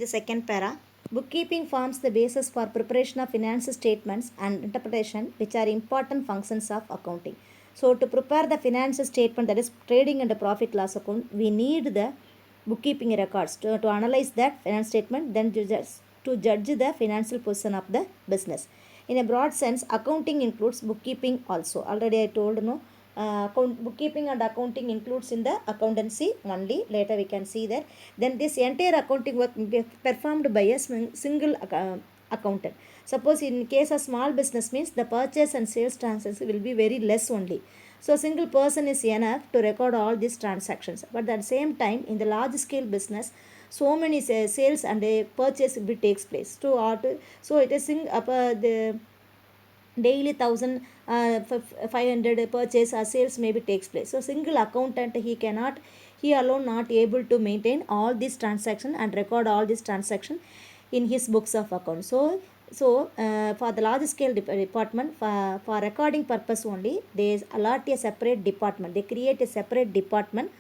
The second para. Bookkeeping forms the basis for preparation of financial statements and interpretation, which are important functions of accounting. So, to prepare the financial statement, that is trading and profit loss account, we need the bookkeeping records to analyze that financial statement, then to judge the financial position of the business. In a broad sense, accounting includes bookkeeping also. Already I told no. Bookkeeping and accounting includes in the accountancy only. Later we can see that. Then this entire accounting work will be performed by a single accountant. Suppose in case of small business means the purchase and sales transactions will be very less only. So a single person is enough to record all these transactions. But at the same time, in the large scale business, so many sales and purchase will be takes place. So it is the daily 1500 purchase or sales maybe takes place. So single accountant he alone not able to maintain all these transaction and record all these transaction in his books of account. So for the large scale department, for recording purpose only, they allot a separate department. They create a separate department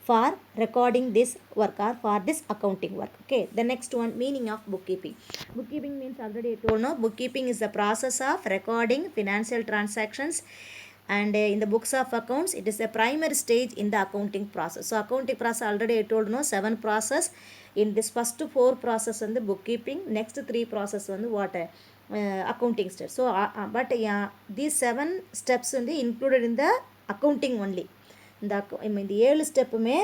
for recording this work or for this accounting work. Okay, the next one, meaning of bookkeeping. Bookkeeping means, already I told no, bookkeeping is the process of recording financial transactions, and in the books of accounts it is a primary stage in the accounting process. So accounting process already I told no, 7 process. In this first 4 process on the bookkeeping, next 3 process on the what accounting steps. So but these 7 steps only included in the accounting only. இந்த 7 ஸ்டெப்புமே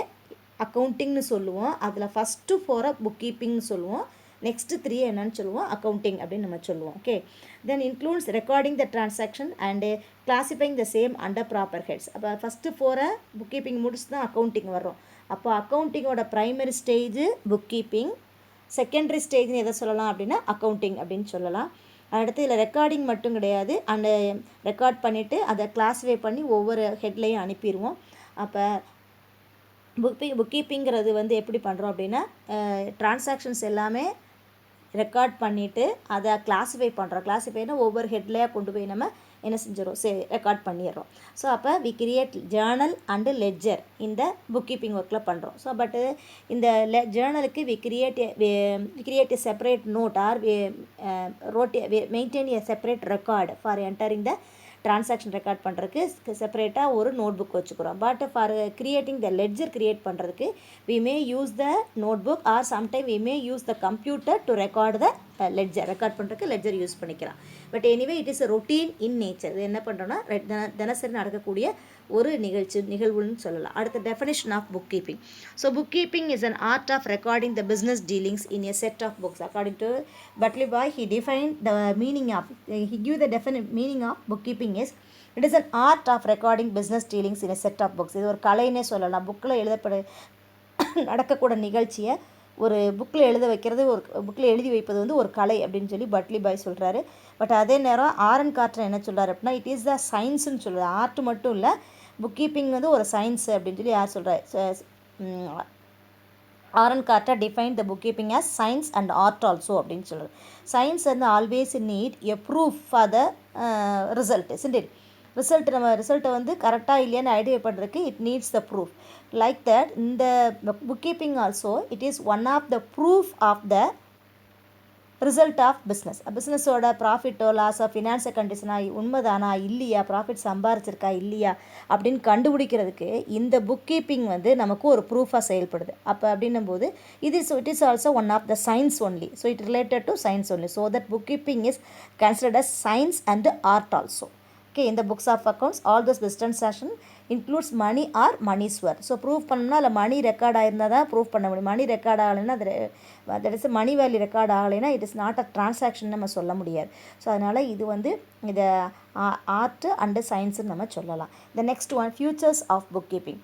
அக்கௌண்டிங்னு சொல்லுவோம். அதில் first 4 புக்கிங்கிங்னு சொல்லுவோம். Next 3 என்னன்னு சொல்லுவோம், accounting அப்படின்னு நம்ம சொல்லுவோம். Okay, then includes recording the transaction and classifying the same under proper heads. அப்போ ஃபஸ்ட்டு 4 புக்கிப்பிங் முடிச்சு தான் அக்கௌண்டிங் வரும். அப்போ அக்கௌண்டிங்கோட ப்ரைமரி ஸ்டேஜு புக்கிப்பிங், செகண்டரி ஸ்டேஜ்னு எதை சொல்லலாம் அப்படின்னா அக்கௌண்டிங் அப்படின்னு சொல்லலாம். அடுத்து இதில் ரெக்கார்டிங் மட்டும் கிடையாது, அந்த ரெக்கார்ட் பண்ணிவிட்டு அதை கிளாஸிஃபை பண்ணி ஒவ்வொரு ஹெட்லையும் அனுப்பிடுவோம். அப்போ புக்கீப்பிங்கிறது வந்து எப்படி பண்ணுறோம் அப்படின்னா, டிரான்சாக்ஷன்ஸ் எல்லாமே ரெக்கார்ட் பண்ணிவிட்டு அதை கிளாஸிஃபை பண்ணுறோம். கிளாஸிஃபைனா ஒவ்வொரு ஹெட்லையாக கொண்டு போய் நம்ம என்ன செஞ்சிடும், ரெக்கார்ட் பண்ணிடுறோம். ஸோ அப்போ we create journal and ledger இந்த புக்கீப்பிங் ஒர்க்கில் பண்ணுறோம். ஸோ பட்டு இந்த ஜேர்னலுக்கு we create a separate note or maintain a separate record for entering the transaction record பண்ணுறதுக்கு செப்பரேட்டாக ஒரு நோட் புக் வச்சுக்கிறோம். But for creating the ledger கிரியேட் பண்ணுறதுக்கு we may use the note book or sometime we may use the computer to record the ledger. Record பண்ணுறதுக்கு ledger use பண்ணிக்கலாம். But anyway it is a routine in nature. இது என்ன பண்ணுறோன்னா தினசரி நடக்கக்கூடிய ஒரு நிகழ்வுன்னு சொல்லலாம். அடுத்த definition of book keeping. So book keeping is an art of recording the business dealings in a set of books. According to Batliboi, he defined the meaning of, he give the definite meaning of bookkeeping is, it is an art of recording business dealings in a set of books. இது ஒரு கலைன்னே சொல்லலாம். புக்கில் நடக்கக்கூட நிகழ்ச்சியை ஒரு புக்கில் எழுதி வைப்பது வந்து ஒரு கலை அப்படின்னு சொல்லி பட்லி பாய் சொல்கிறாரு. பட் அதே நேரம் ஆரன் கார்ட்டர் என்ன சொல்கிறார் அப்படின்னா, இட் இஸ் த சயின்ஸ்ன்னு சொல்கிறார். ஆர்ட் மட்டும் இல்லை, புக் கீப்பிங் வந்து ஒரு சயின்ஸ் அப்படின்னு சொல்லி யார் சொல்கிறார், R N Carter define the book keeping as science and art also அப்படின்னு சொல்கிறார். சயின்ஸ் வந்து always need a proof for the result, isn't it? ரிசல்ட்டை வந்து கரெக்டாக இல்லையான்னு ஐடென்டிஃபை பண்ணுறதுக்கு it needs the proof. Like that இந்த book keeping also it is one of the proof of the result of பிஸ்னஸோட ப்ராஃபிட்டோ லாஸோ ஃபினான்ஷியல் கண்டிஷனாக உண்மைதானா இல்லையா, ப்ராஃபிட் சம்பாரிச்சிருக்கா இல்லையா அப்படின்னு கண்டுபிடிக்கிறதுக்கு இந்த புக் கீப்பிங் வந்து நமக்கு ஒரு ப்ரூஃபாக செயல்படுது. அப்போ அப்படின்னும் போது it is also one of the science only. So it related to science only. So that book keeping is considered as science and art also. Okay, in the books of accounts, all those business transaction includes money or money's worth. So proof பண்ணணும்னா அதில் மணி record ஆயிருந்தால் தான் proof பண்ண முடியும். Money record ஆகலைன்னா that is money value record ஆகலைன்னா it is not a transaction நம்ம சொல்ல முடியாது. ஸோ அதனால் இது வந்து இதை ஆர்ட் அண்டு சயின்ஸுன்னு நம்ம சொல்லலாம். The next one, futures of bookkeeping.